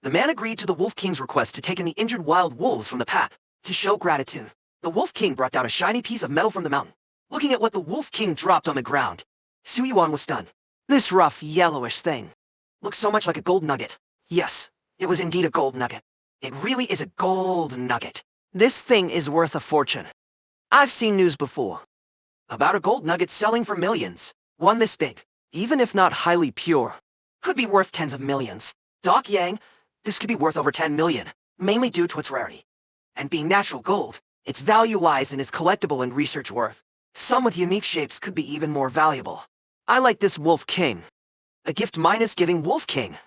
The man agreed to the Wolf King's request to take in the injured wild wolves from the pack. To show gratitude, the Wolf King brought down a shiny piece of metal from the mountain. Looking at what the Wolf King dropped on the ground, Su Yuan was stunned. This rough, yellowish thing looked so much like a gold nugget. Yes, it was indeed a gold nugget. It really is a gold nugget. This thing is worth a fortune. I've seen news before about a gold nugget selling for millions. One this big, even if not highly pure, could be worth tens of millions. Doc Yang, this could be worth over 10 million, mainly due to its rarity. And being natural gold, its value lies in its collectible and research worth. Some with unique shapes could be even more valuable. I like this Wolf King. A gift minus giving Wolf King.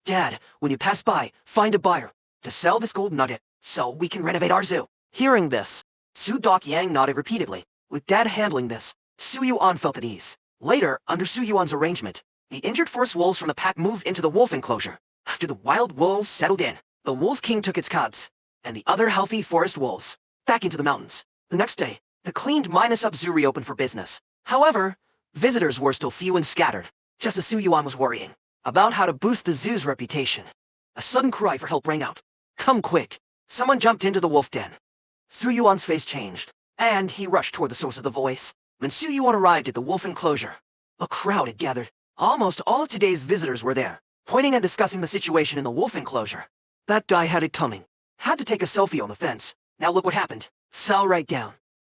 Dad, when you pass by, find a buyer to sell this gold nugget so we can renovate our zoo. Hearing this, Su Doc Yang nodded repeatedly. With Dad handling this, Su Yuan felt at ease. Later, under Su Yuan's arrangement, the injured forest wolves from the pack moved into the wolf enclosure. After the wild wolves settled in, the Wolf King took its cubs and the other healthy forest wolves back into the mountains. The next day, the cleaned minus-up zoo reopened for business. However, visitors were still few and scattered, just as Su Yuan was worrying about how to boost the zoo's reputation. A sudden cry for help rang out. Come quick! Someone jumped into the wolf den. Su Yuan's face changed, and he rushed toward the source of the voice. When Su Yuan arrived at the wolf enclosure, a crowd had gathered. Almost all of today's visitors were there, pointing and discussing the situation in the wolf enclosure. That guy had it coming. Had to take a selfie on the fence. Now look what happened. Fell right down.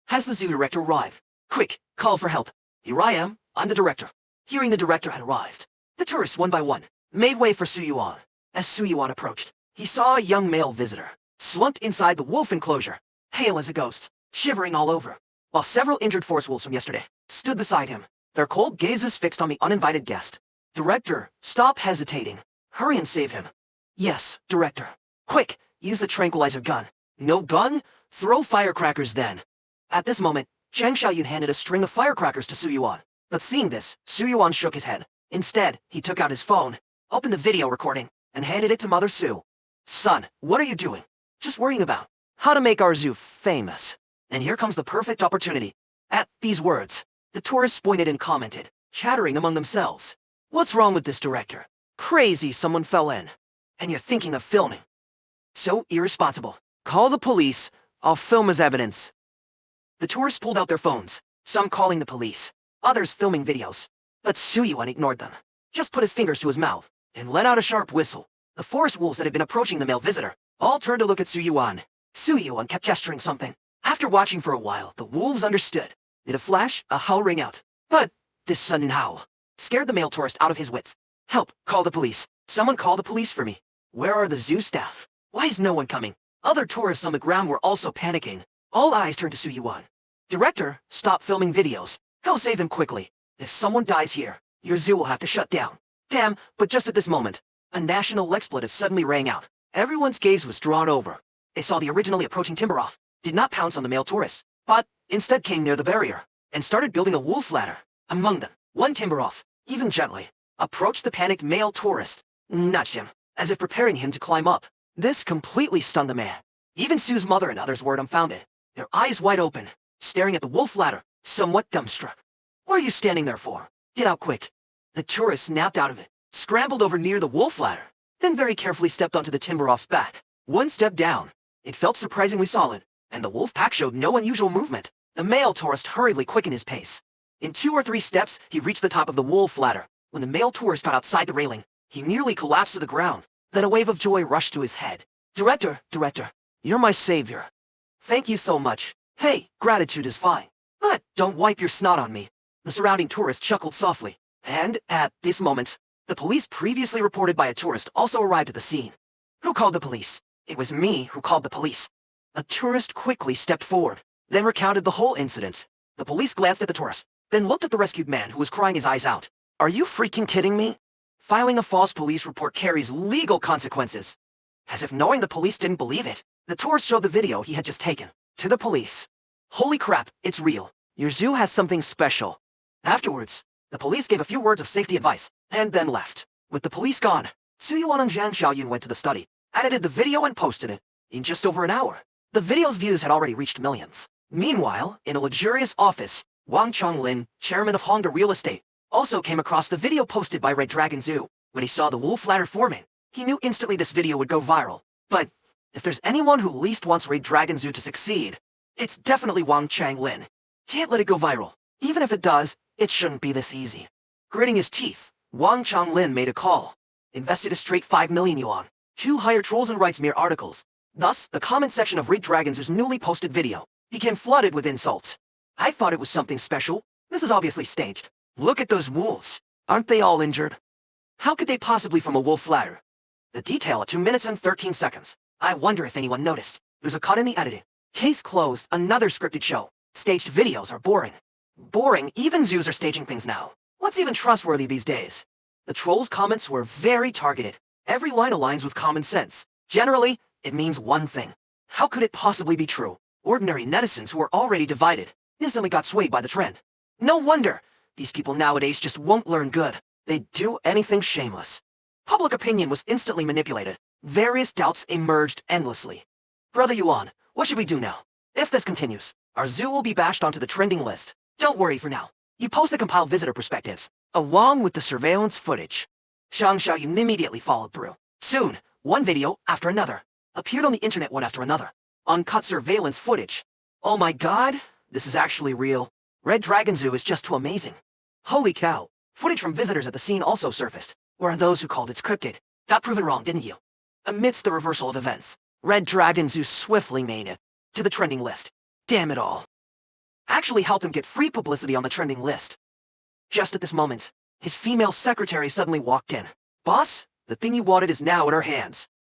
Has the zoo director arrived? Quick, call for help. Here I am, I'm the director. Hearing the director had arrived, the tourists one by one made way for Su Yuan. As Su Yuan approached, he saw a young male visitor, slumped inside the wolf enclosure, pale as a ghost, shivering all over, while several injured forest wolves from yesterday stood beside him, their cold gazes fixed on the uninvited guest. Director, stop hesitating. Hurry and save him. Yes, Director. Quick, use the tranquilizer gun. No gun? Throw firecrackers then. At this moment, Zhang Xiaoyun handed a string of firecrackers to Su Yuan. But seeing this, Su Yuan shook his head. Instead, he took out his phone, opened the video recording, and handed it to Mother Su. Son, what are you doing? Just worrying about how to make our zoo famous. And here comes the perfect opportunity. At these words, the tourists pointed and commented, chattering among themselves. What's wrong with this director? Crazy someone fell in. And you're thinking of filming. So irresponsible. Call the police. I'll film as evidence. The tourists pulled out their phones, some calling the police, others filming videos. But Su Yuan ignored them. Just put his fingers to his mouth and let out a sharp whistle. The forest wolves that had been approaching the male visitor all turned to look at Su Yuan. Su Yuan kept gesturing something. After watching for a while, the wolves understood. In a flash, a howl rang out. But this sudden howl scared the male tourist out of his wits. Help, call the police. Someone call the police for me. Where are the zoo staff? Why is no one coming? Other tourists on the ground were also panicking. All eyes turned to Su Yuan. Director, stop filming videos. Go save them quickly. If someone dies here, your zoo will have to shut down. Damn, but just at this moment, a national expletive suddenly rang out. Everyone's gaze was drawn over. They saw the originally approaching Timberoff, did not pounce on the male tourist, but instead came near the barrier, and started building a wolf ladder. Among them, one Timberoff, even gently, approached the panicked male tourist, nudged him, as if preparing him to climb up. This completely stunned the man. Even Su's mother and others were dumbfounded, their eyes wide open, staring at the wolf ladder, somewhat dumbstruck. What are you standing there for? Get out quick. The tourist snapped out of it, scrambled over near the wolf ladder, then very carefully stepped onto the Timberoff's back. One step down. It felt surprisingly solid, and the wolf pack showed no unusual movement. The male tourist hurriedly quickened his pace. In 2 or 3 steps, he reached the top of the wolf ladder. When the male tourist got outside the railing, he nearly collapsed to the ground. Then a wave of joy rushed to his head. Director, you're my savior. Thank you so much. Hey, gratitude is fine. But don't wipe your snot on me. The surrounding tourist chuckled softly. And, at this moment, the police previously reported by a tourist also arrived at the scene. Who called the police? It was me who called the police. A tourist quickly stepped forward, then recounted the whole incident. The police glanced at the tourist, then looked at the rescued man who was crying his eyes out. Are you freaking kidding me? Filing a false police report carries legal consequences. As if knowing the police didn't believe it, the tourist showed the video he had just taken to the police. Holy crap, it's real. Your zoo has something special. Afterwards, the police gave a few words of safety advice, and then left. With the police gone, Su Yuan and Zhang Xiaoyun went to the study, edited the video and posted it. In just over an hour, the video's views had already reached millions. Meanwhile, in a luxurious office, Wang Chonglin, chairman of Hongda Real Estate, also came across the video posted by Red Dragon Zoo. When he saw the wolf ladder forming, He knew instantly this video would go viral. But if there's anyone who least wants Red Dragon Zoo to succeed, it's definitely Wang Changlin. Can't let it go viral. Even if it does, it shouldn't be this easy. Gritting his teeth, Wang Changlin made a call. Invested a straight 5 million yuan. 2 higher Trolls and Rights Mere articles. Thus, the comment section of Red Dragon Zoo's newly posted video became flooded with insults. I thought it was something special. This is obviously staged. Look at those wolves. Aren't they all injured? How could they possibly from a wolf ladder? The detail at 2 minutes and 13 seconds. I wonder if anyone noticed. There's a cut in the editing. Case closed, another scripted show. Staged videos are boring. Boring, even zoos are staging things now. What's even trustworthy these days? The Trolls' comments were very targeted. Every line aligns with common sense. Generally, it means one thing. How could it possibly be true? Ordinary netizens who were already divided instantly got swayed by the trend. No wonder! These people nowadays just won't learn good. They'd do anything shameless. Public opinion was instantly manipulated. Various doubts emerged endlessly. Brother Yuan, what should we do now? If this continues, our zoo will be bashed onto the trending list. Don't worry for now. You post the compiled visitor perspectives, along with the surveillance footage. Shang Xiaoyun immediately followed through. Soon, one video after another appeared on the internet one after another. Uncut surveillance footage. Oh my god, this is actually real. Red Dragon Zoo is just too amazing. Holy cow. Footage from visitors at the scene also surfaced. Where are those who called it scripted? Got proven wrong, didn't you? Amidst the reversal of events, Red Dragon Zoo swiftly made it to the trending list. Damn it all. Actually helped him get free publicity on the trending list. Just at this moment, his female secretary suddenly walked in. Boss, the thing you wanted is now in our hands.